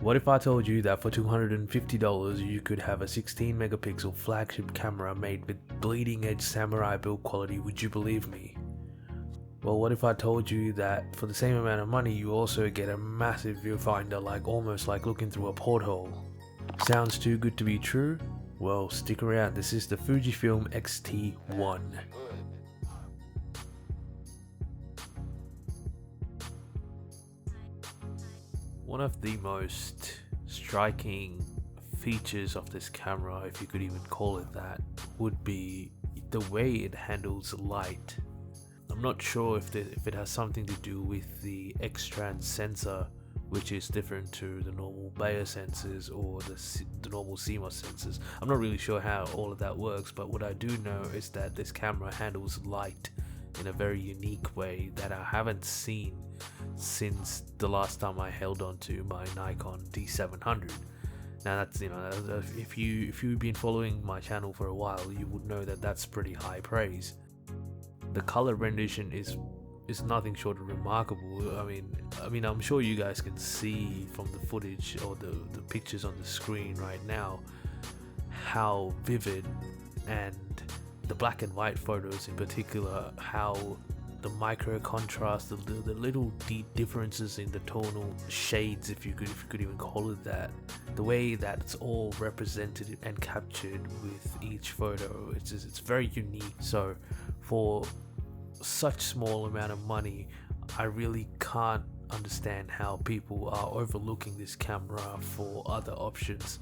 What if I told you that for $250 you could have a 16 megapixel flagship camera made with bleeding edge samurai build quality? Would you believe me? Well, what if I told you that for the same amount of money you also get a massive viewfinder, like almost like looking through a porthole? Sounds too good to be true? Well, stick around, this is the Fujifilm XT1. One of the most striking features of this camera, if you could even call it that, would be the way it handles light. I'm not sure if it has something to do with the X-trans sensor, which is different to the normal Meyer sensors or the normal CMOS sensors. I'm not really sure how all of that works, but what I do know is that this camera handles light in a very unique way that I haven't seen since the last time I held on to my Nikon D700. Now that's, if you've been following my channel for a while, you would know that that's pretty high praise. The color rendition is nothing short of remarkable. I mean I'm sure you guys can see from the footage or the pictures on the screen right now how vivid, and the black and white photos in particular, how the micro contrast, the little differences in the tonal shades, if you could even call it that, the way that it's all represented and captured with each photo, it's very unique. So for such small amount of money, I really can't understand how people are overlooking this camera for other options.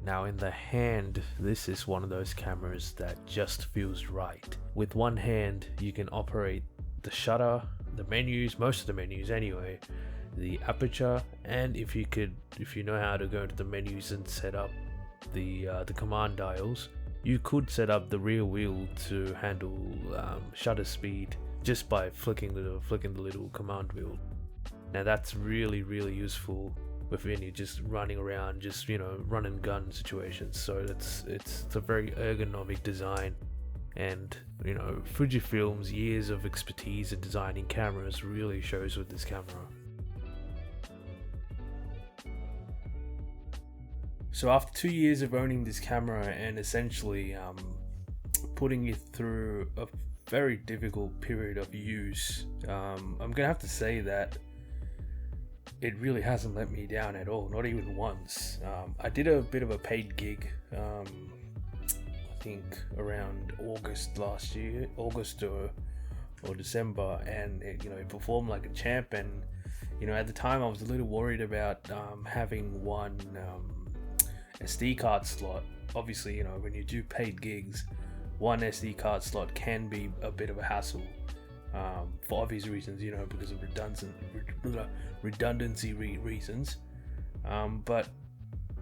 Now in the hand, this is one of those cameras that just feels right. With one hand you can operate the shutter, the menus, most of the menus anyway, the aperture, and if you know how to go into the menus and set up the command dials, you could set up the rear wheel to handle shutter speed just by flicking the little command wheel. Now that's really useful when you're just running around, just run and gun situations. So it's a very ergonomic design, and Fujifilm's years of expertise in designing cameras really shows with this camera. So after 2 years of owning this camera and essentially putting it through a very difficult period of use, I'm gonna have to say that it really hasn't let me down at all, not even once. I did a bit of a paid gig, I think around August last year, August or December, and it performed like a champ. And at the time I was a little worried about having one SD card slot. Obviously, when you do paid gigs, one SD card slot can be a bit of a hassle, for obvious reasons, because of redundancy reasons. But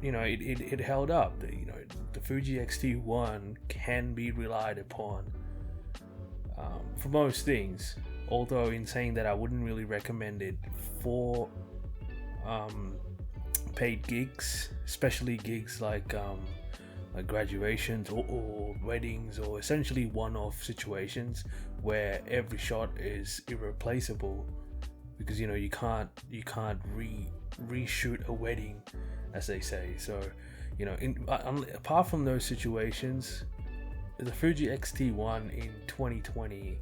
it held up. The Fuji XT1 can be relied upon for most things. Although in saying that, I wouldn't really recommend it for paid gigs, especially gigs like graduations or weddings, or essentially one-off situations where every shot is irreplaceable, because you can't reshoot a wedding, as they say. So apart from those situations, the Fuji XT1 in 2020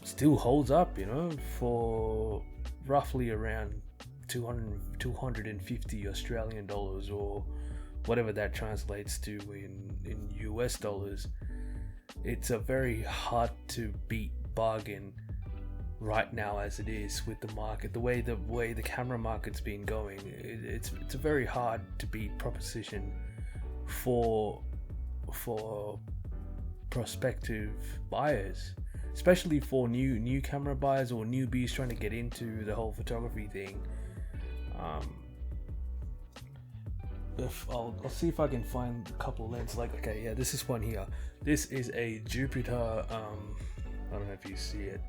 still holds up, for roughly around 250 Australian dollars, or whatever that translates to in US dollars. It's a very hard to beat bargain right now as it is with the market, the way the camera market's been going. It's a very hard to beat proposition for prospective buyers, especially for new camera buyers or newbies trying to get into the whole photography thing. I'll see if I can find a couple of lenses. Okay, yeah, this is one here. This is a Jupiter. I don't know if you see it.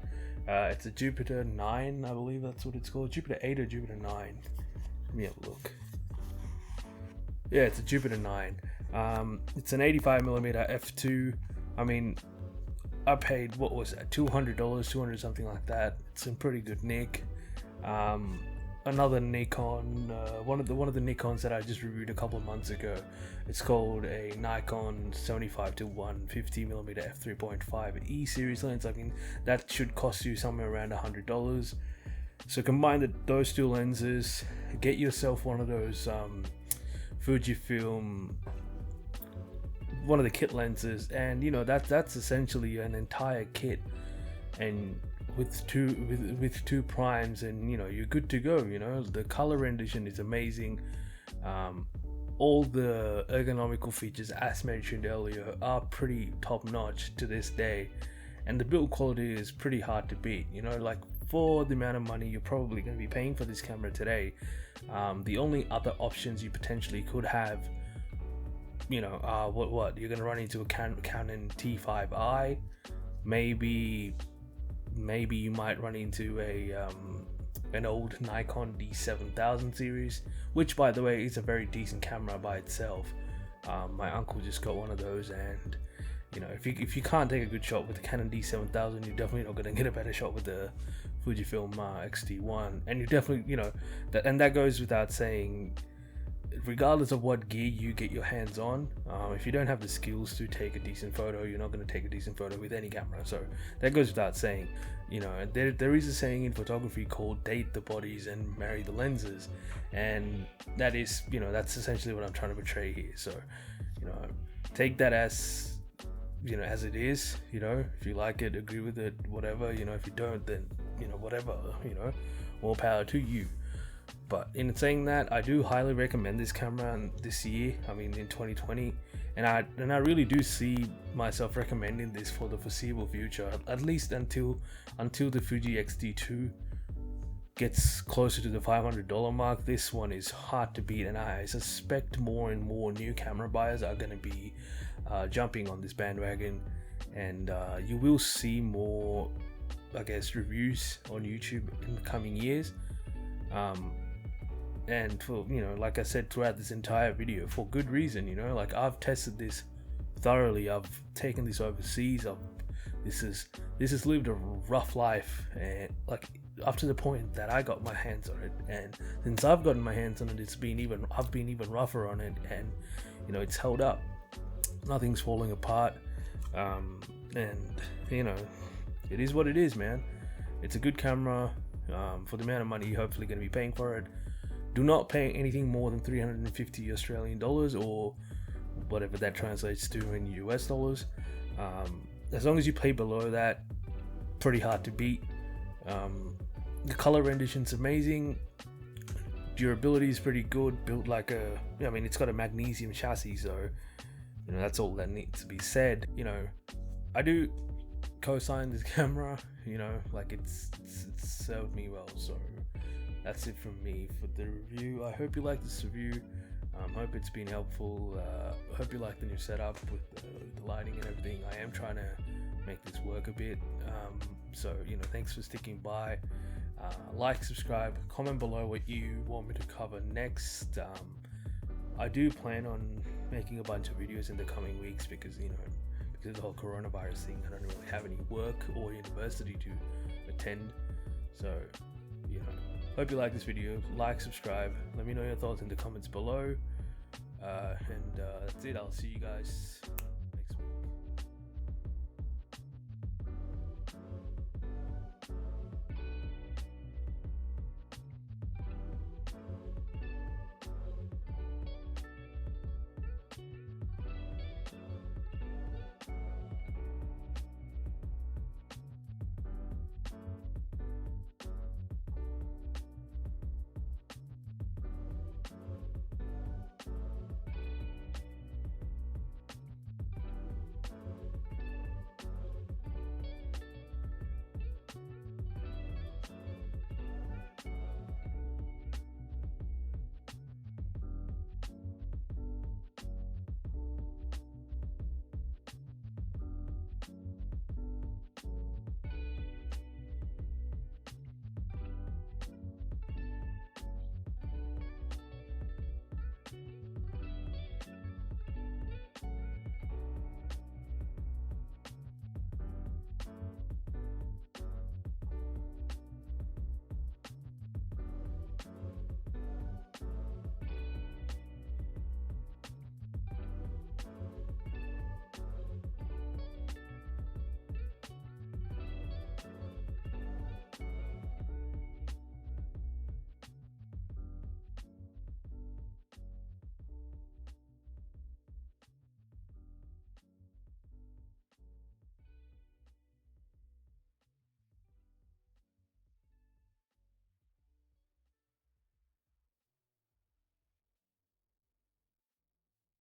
It's a Jupiter 9, I believe that's what it's called. Jupiter 8 or Jupiter 9. Let me have a look. Yeah, it's a Jupiter 9. It's an 85mm f2. I mean, I paid, what was that, $200, 200 something like that. It's in pretty good nick. Another Nikon, one of the Nikons that I just reviewed a couple of months ago. It's called a Nikon 75-1 50mm f3.5 E series lens. I mean, that should cost you somewhere around $100. So combine those two lenses, get yourself one of those Fujifilm, one of the kit lenses, and you know that's essentially an entire kit, and with two primes, and you know you're good to go. You know, the color rendition is amazing. All the ergonomical features, as mentioned earlier, are pretty top notch to this day, and the build quality is pretty hard to beat. You know, like for the amount of money you're probably going to be paying for this camera today, the only other options you potentially could have, you know, what you're going to run into a Canon T5i, maybe you might run into an old Nikon D700 series, which by the way is a very decent camera by itself. My uncle just got one of those, and you know, if you can't take a good shot with the Canon D700, you're definitely not going to get a better shot with the Fujifilm XT1, and you definitely, you know, that goes without saying. Regardless of what gear you get your hands on, if you don't have the skills to take a decent photo, you're not going to take a decent photo with any camera. So that goes without saying. You know, there is a saying in photography called "date the bodies and marry the lenses," and that is, you know, that's essentially what I'm trying to portray here. So, you know, take that as, you know, as it is. You know, if you like it, agree with it, whatever. You know, if you don't, then you know, whatever. You know, more power to you. But in saying that, I do highly recommend this camera this year. I mean, in 2020, and I really do see myself recommending this for the foreseeable future, at least until the Fuji X-T2 gets closer to the $500 mark. This one is hard to beat, and I suspect more and more new camera buyers are going to be jumping on this bandwagon, and you will see more, I guess, reviews on YouTube in the coming years. And for, you know, like I said throughout this entire video, for good reason. You know, like I've tested this thoroughly, I've taken this overseas, this has lived a rough life, and like up to the point that I got my hands on it, and since I've gotten my hands on it, I've been even rougher on it, and you know, it's held up, nothing's falling apart, and you know, it is what it is, man. It's a good camera. For the amount of money you're hopefully going to be paying for it. Do not pay anything more than 350 Australian dollars, or whatever that translates to in US dollars. As long as you pay below that, pretty hard to beat. The color rendition's amazing. Durability is pretty good. Built like I mean, it's got a magnesium chassis, so you know, that's all that needs to be said. You know, I do co-sign this camera. You know, like it's served me well. So that's it from me for the review. I hope you like this review. Hope it's been helpful. Hope you like the new setup with the lighting and everything. I am trying to make this work a bit. So you know, thanks for sticking by. Like, subscribe, comment below what you want me to cover next. I do plan on making a bunch of videos in the coming weeks because, you know, because of the whole coronavirus thing, I don't really have any work or university to attend. So, you know, hope you like this video. Like, subscribe, let me know your thoughts in the comments below. And that's it. I'll see you guys